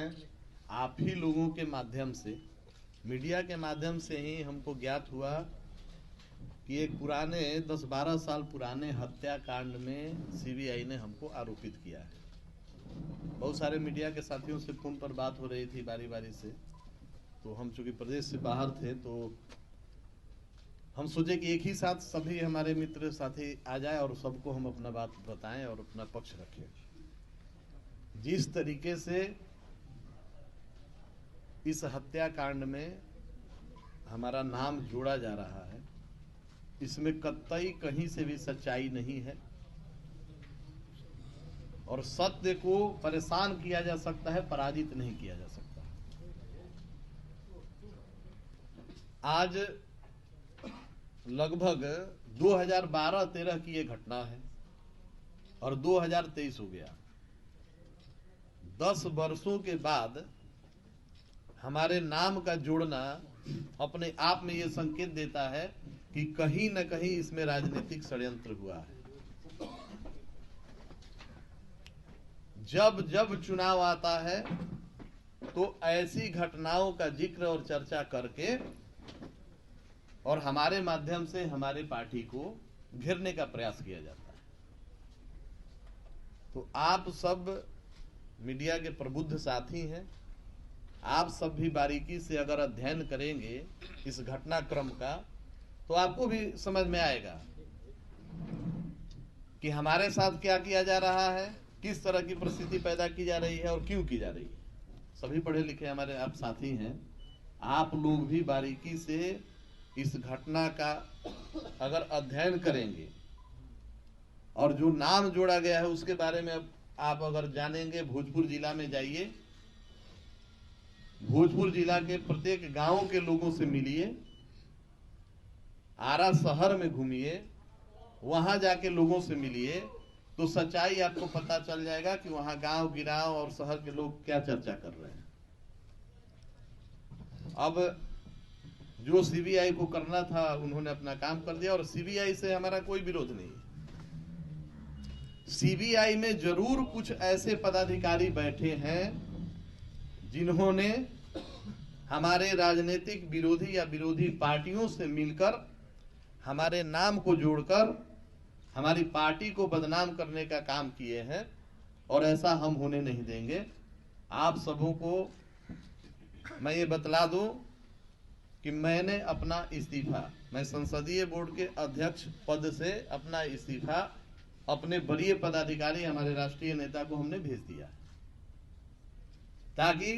हैं, आप ही लोगों के माध्यम से, मीडिया के माध्यम से ही हमको ज्ञात हुआ कि एक पुराने 10-12 साल पुराने हत्याकांड में सीबीआई ने हमको आरोपित किया है। बहुत सारे मीडिया के साथियों से फोन पर बात हो रही थी बारी बारी से, तो हम चूंकि प्रदेश से बाहर थे तो हम सोचे कि एक ही साथ सभी हमारे मित्र साथी आ जाए और सबको हम अपना बात बताएं और अपना पक्ष रखें। जिस तरीके से इस हत्याकांड में हमारा नाम जोड़ा जा रहा है, इसमें कतई कहीं से भी सच्चाई नहीं है और सत्य को परेशान किया जा सकता है, पराजित नहीं किया जा सकता। आज लगभग 2012-13 की ये घटना है और 2023 हो गया। 10 वर्षों के बाद हमारे नाम का जोड़ना अपने आप में ये संकेत देता है कि कहीं न कहीं इसमें राजनीतिक षड्यंत्र हुआ है। जब जब चुनाव आता है तो ऐसी घटनाओं का जिक्र और चर्चा करके और हमारे माध्यम से हमारे पार्टी को घेरने का प्रयास किया जाता है। तो आप सब मीडिया के प्रबुद्ध साथी हैं, आप सब भी बारीकी से अगर अध्ययन करेंगे इस घटनाक्रम का तो आपको भी समझ में आएगा कि हमारे साथ क्या किया जा रहा है, किस तरह की परिस्थिति पैदा की जा रही है और क्यों की जा रही है। सभी पढ़े लिखे हमारे आप साथी हैं, आप लोग भी बारीकी से इस घटना का अगर अध्ययन करेंगे और जो नाम जोड़ा गया है उसके बारे में आप अगर जानेंगे, भोजपुर जिला में जाइए, भोजपुर जिला के प्रत्येक गांव के लोगों से मिलिए, आरा शहर में घूमिए, वहां जाके लोगों से मिलिए, तो सच्चाई आपको पता चल जाएगा कि वहां गांव गिराव और शहर के लोग क्या चर्चा कर रहे हैं। अब जो सीबीआई को करना था उन्होंने अपना काम कर दिया और सीबीआई से हमारा कोई विरोध नहीं है। सीबीआई में जरूर कुछ ऐसे पदाधिकारी बैठे हैं जिन्होंने हमारे राजनीतिक विरोधी या विरोधी पार्टियों से मिलकर हमारे नाम को जोड़कर हमारी पार्टी को बदनाम करने का काम किए हैं और ऐसा हम होने नहीं देंगे। आप सबों को मैं ये बतला दूं कि मैंने अपना इस्तीफा, मैं संसदीय बोर्ड के अध्यक्ष पद से अपना इस्तीफा अपने वरीय पदाधिकारी हमारे राष्ट्रीय नेता को हमने भेज दिया, ताकि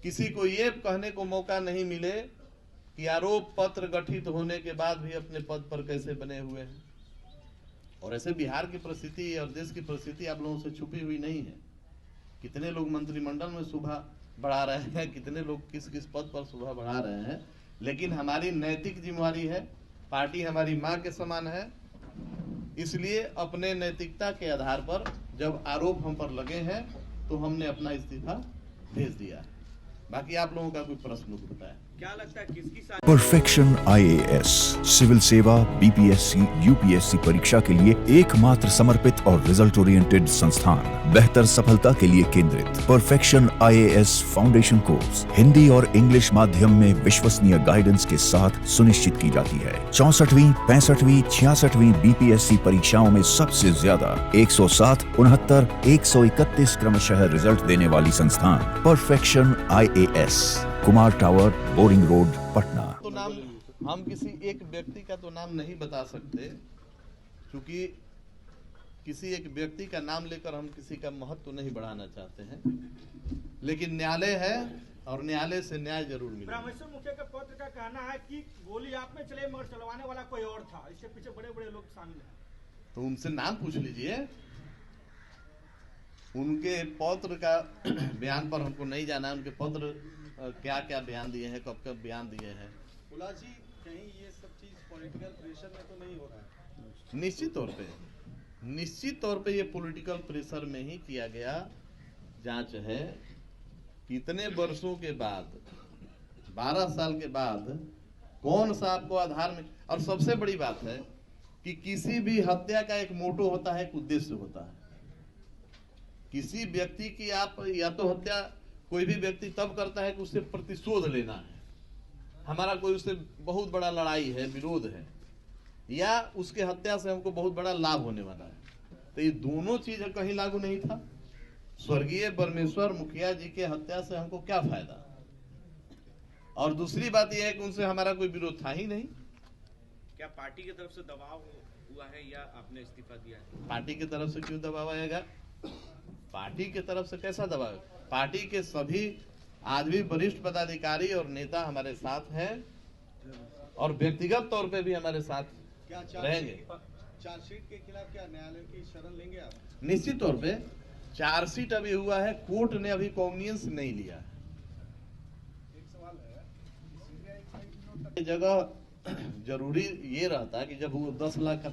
किसी को ये कहने को मौका नहीं मिले कि आरोप पत्र गठित होने के बाद भी अपने पद पर कैसे बने हुए हैं। और ऐसे बिहार की परिस्थिति और देश की परिस्थिति आप लोगों से छुपी हुई नहीं है। कितने लोग मंत्रिमंडल में शोभा बढ़ा रहे हैं, कितने लोग किस किस पद पर शोभा बढ़ा रहे हैं, लेकिन हमारी नैतिक जिम्मेवारी है, पार्टी हमारी मां के समान है, इसलिए अपने नैतिकता के आधार पर जब आरोप हम पर लगे हैं तो हमने अपना इस्तीफा भेज दिया। बाकी आप लोगों का कोई प्रश्न उठता है? क्या लगता है किसकी परफेक्शन आईएएस सिविल सेवा, बीपीएससी, यूपीएससी परीक्षा के लिए एकमात्र समर्पित और रिजल्ट ओरिएंटेड संस्थान, बेहतर सफलता के लिए केंद्रित। Perfection IAS foundation course Hindi और इंग्लिश माध्यम में विश्वसनीय गाइडेंस के साथ सुनिश्चित की जाती है। 64वीं, 65वीं, 66वीं बीपीएससी परीक्षाओं में सबसे ज्यादा 107, 69, 131 क्रमशः रिजल्ट देने वाली संस्थान perfection IAS, Kumar tower, boring road, Patna. तो नाम हम किसी एक व्यक्ति का तो नाम नहीं बता सकते, क्योंकि किसी एक व्यक्ति का नाम लेकर हम किसी का महत्व तो नहीं बढ़ाना चाहते हैं, लेकिन न्यायालय है और न्यायालय से न्याय जरूर मिलेगा। रामेश्वर मुखिया के पत्र का कहना है कि गोली आप में चले मगर चलवाने वाला कोई और था, इसके पीछे बड़े बड़े लोग शामिल हैं। तो उनसे नाम पूछ लीजिए। उनके पत्र का बयान पर हमको नहीं जाना है, उनके पत्र क्या क्या बयान दिए हैं, कब कब बयान दिए हैं। जी कहीं ये सब चीज पॉलिटिकल प्रेशर में तो नहीं हो रहा है? निश्चित तौर पे ये पॉलिटिकल प्रेशर में ही किया गया जांच है। कितने वर्षों के बाद, 12 साल के बाद कौन सा आपको आधार में, और सबसे बड़ी बात है कि किसी भी हत्या का एक मोटो होता है, एक उद्देश्य होता है। किसी व्यक्ति की आप या तो हत्या कोई भी व्यक्ति तब करता है कि उससे प्रतिशोध लेना है, हमारा कोई उससे बहुत बड़ा लड़ाई है, विरोध है, या उसके हत्या से हमको बहुत बड़ा लाभ होने वाला है। तो ये दोनों चीज कहीं लागू नहीं था। स्वर्गीय परमेश्वर मुखिया जी के हत्या से हमको क्या फायदा? और दूसरी बात यह है कि उनसे हमारा कोई विरोध था ही नहीं। क्या पार्टी की तरफ से दबाव हुआ है या आपने इस्तीफा दिया है? पार्टी की तरफ से क्यों दबाव आएगा? पार्टी की तरफ से कैसा दबाव? पार्टी के सभी आज भी वरिष्ठ पदाधिकारी और नेता हमारे साथ हैं और व्यक्तिगत तौर पे भी हमारे साथ रहेंगे। चार्जशीट के खिलाफ क्या न्यायालय की शरण लेंगे आप? निश्चित तौर पे चार्जशीट अभी हुआ है, कोर्ट ने अभी कॉग्नियंस नहीं लिया। एक सवाल है, ये जगह जरूरी ये रहता कि जब वो 10 लाख का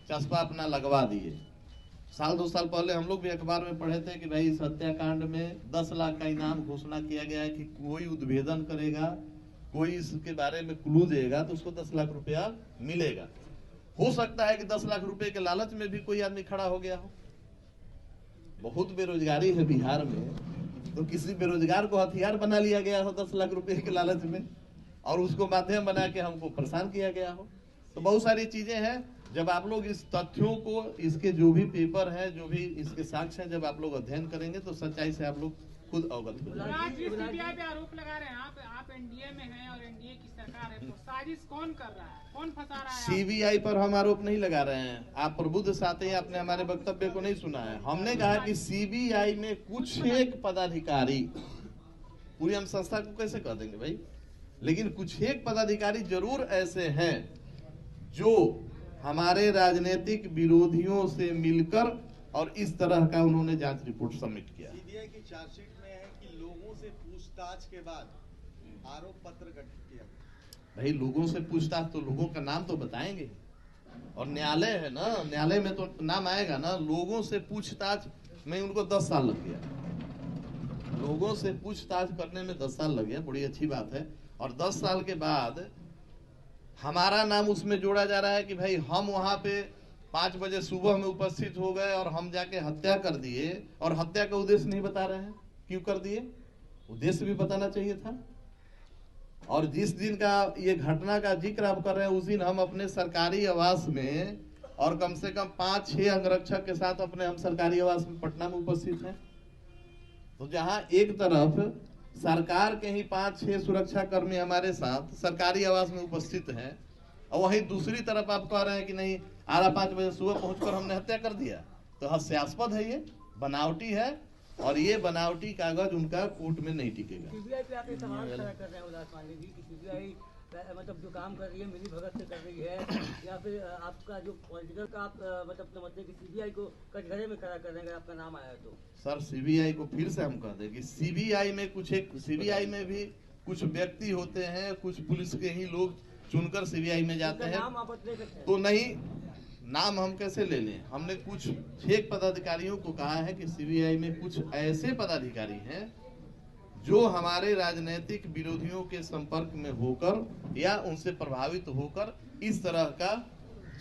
चस्पा अपना लगवा दिए, साल 2 साल पहले हम लोग भी अखबार में पढ़े थे कि भाई इस हत्याकांड में 10 लाख का इनाम घोषणा किया गया है कि कोई उद्भेदन करेगा, कोई इसके बारे में क्लू देगा तो उसको 10 लाख रुपया मिलेगा। हो सकता है कि 10 लाख रुपए के लालच में भी कोई आदमी खड़ा हो गया हो। बहुत बेरोजगारी है बिहार में, तो किसी बेरोजगार को हथियार बना लिया गया हो 10 लाख रुपए के लालच में, और उसको माध्यम बना के हमको परेशान किया गया हो। तो बहुत सारी चीजें हैं। जब आप लोग इस तथ्यों को, इसके जो भी पेपर है, जो भी इसके साक्ष्य हैं, जब आप लोग अध्ययन करेंगे तो सच्चाई से आप लोग खुद अवगत हो जाएंगे। सीबीआई पे आरोप लगा रहे हैं आप एनडीए में हैं और एनडीए की सरकार है, तो साजिश कौन कर रहा है, कौन फंसा रहा है? सीबीआई पर हम आरोप नहीं लगा रहे हैं। आप प्रबुद्ध साथी हैं, आपने हमारे वक्तव्य को नहीं सुना है। हमने कहा कि सीबीआई में कुछ एक पदाधिकारी, पूरी हम संस्था को कैसे कह देंगे भाई, लेकिन कुछ एक पदाधिकारी जरूर ऐसे हैं जो हमारे राजनीतिक विरोधियों से मिलकर और इस तरह का उन्होंने जांच रिपोर्ट सबमिट किया। सीबीआई की चार्जशीट में है कि लोगों से पूछताछ के बाद आरोप पत्र गठित किया। भाई लोगों से पूछताछ तो लोगों का नाम तो बताएंगे, और न्यायालय है ना, न्यायालय में तो नाम आएगा ना। लोगों से पूछताछ में उनको 10 साल लग गया। लोगों से पूछताछ करने में 10 साल लग गया, बड़ी अच्छी बात है। और 10 साल के बाद हमारा नाम उसमें जोड़ा जा रहा है कि भाई हम वहां पे 5 बजे सुबह में उपस्थित हो गए और हम जाके हत्या कर दिए, और हत्या का उद्देश्य नहीं बता रहे हैं। क्यों कर दिए? उद्देश्य भी बताना चाहिए था। और जिस दिन का ये घटना का जिक्र आप कर रहे हैं, उस दिन हम अपने सरकारी आवास में और कम से कम 5-6 अंगरक्षक के साथ अपने हम सरकारी आवास में पटना में उपस्थित हैं। तो जहां एक तरफ सरकार के ही 5-6 सुरक्षा कर्मी हमारे साथ सरकारी आवास में उपस्थित हैं, और वहीं दूसरी तरफ आप कह रहे हैं कि नहीं, 5 बजे सुबह पहुंचकर हमने हत्या कर दिया। तो हास्यास्पद है, ये बनावटी है, और ये बनावटी कागज उनका कोर्ट में नहीं टिकेगा। सीबीआई पे आप ये सवाल खड़ा कर रहे हैं उल्लास पांडे जी कि सीबीआई मतलब जो काम कर रही है मिली भगत से कर रही है, या फिर आपका जो पॉलिटिकल का आप मतलब समझते हैं कि सीबीआई को कटघरे में खड़ा कर रहे हैं अगर आपका नाम आया तो? सर सीबीआई को फिर से हम कह दें कि सीबीआई में भी कुछ व्यक्ति होते हैं, कुछ पुलिस के ही लोग चुनकर सीबीआई में जाते हैं। नाम आप ले सकते हैं? तो नहीं, नाम हम कैसे ले लें? हमने कुछ 6 पदाधिकारियों को कहा है कि सीबीआई में कुछ ऐसे पदाधिकारी हैं जो हमारे राजनीतिक विरोधियों के संपर्क में होकर या उनसे प्रभावित होकर इस तरह का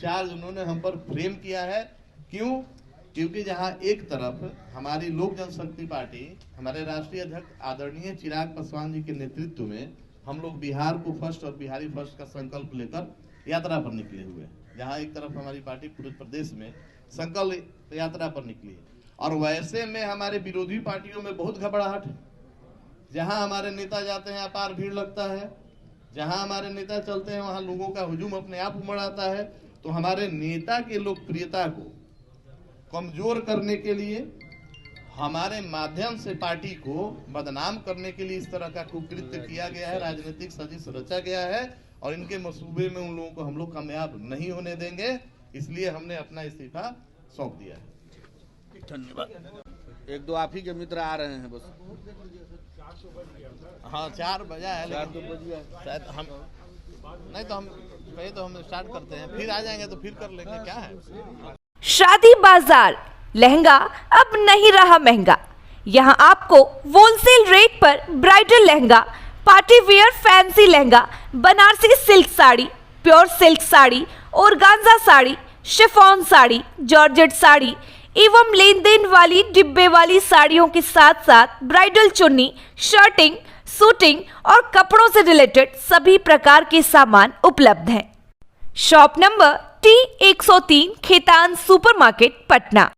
चार्ज उन्होंने हम पर फ्रेम किया है। क्यों? क्योंकि जहां एक तरफ हमारी लोक जनशक्ति पार्टी, हमारे राष्ट्रीय अध्यक्ष आदरणीय चिराग पासवान जी के नेतृत्व में हम लोग बिहार को फर्स्ट और बिहारी फर्स्ट का संकल्प लेकर यात्रा पर निकले हुए हैं। जहां एक तरफ हमारी पार्टी पूरे प्रदेश में संकल्प यात्रा पर निकली है, और वैसे में हमारे विरोधी पार्टियों में बहुत घबराहट है। जहां हमारे नेता जाते हैं अपार भीड़ लगता है, जहां हमारे नेता चलते हैं वहां लोगों का हुजूम अपने आप उमड़ आता है। तो हमारे नेता के लोकप्रियता को कमजोर करने के लिए, हमारे माध्यम से पार्टी को बदनाम करने के लिए इस तरह का कुकृत्य किया गया है, राजनीतिक साजिश रचा गया है, और इनके मंसूबे में उन लोगों को हम लोग कामयाब नहीं होने देंगे। इसलिए हमने अपना इस्तीफा सौंप दिया है। धन्यवाद। 1-2 आप ही के मित्र आ रहे हैं बस। हाँ 4 बजा है, 4 तो बज गया शायद हम नहीं, तो हम पहले तो हम स्टार्ट करते हैं, फिर आ जाएंगे तो फिर कर लेंगे, क्या है। शादी बाजार लहंगा अब नहीं रहा महंगा। यहाँ आपको होलसेल रेट पर bridal lehenga, party wear fancy lehenga, Banarasi silk sari, pure silk sari, organza sari, chiffon sari, georgette sari, एवं लेन देन वाली डिब्बे वाली साड़ियों के साथ साथ ब्राइडल चुन्नी, शर्टिंग, सूटिंग और कपड़ों से रिलेटेड सभी प्रकार के सामान उपलब्ध हैं। Shop number T103 Khetan supermarket, Patna.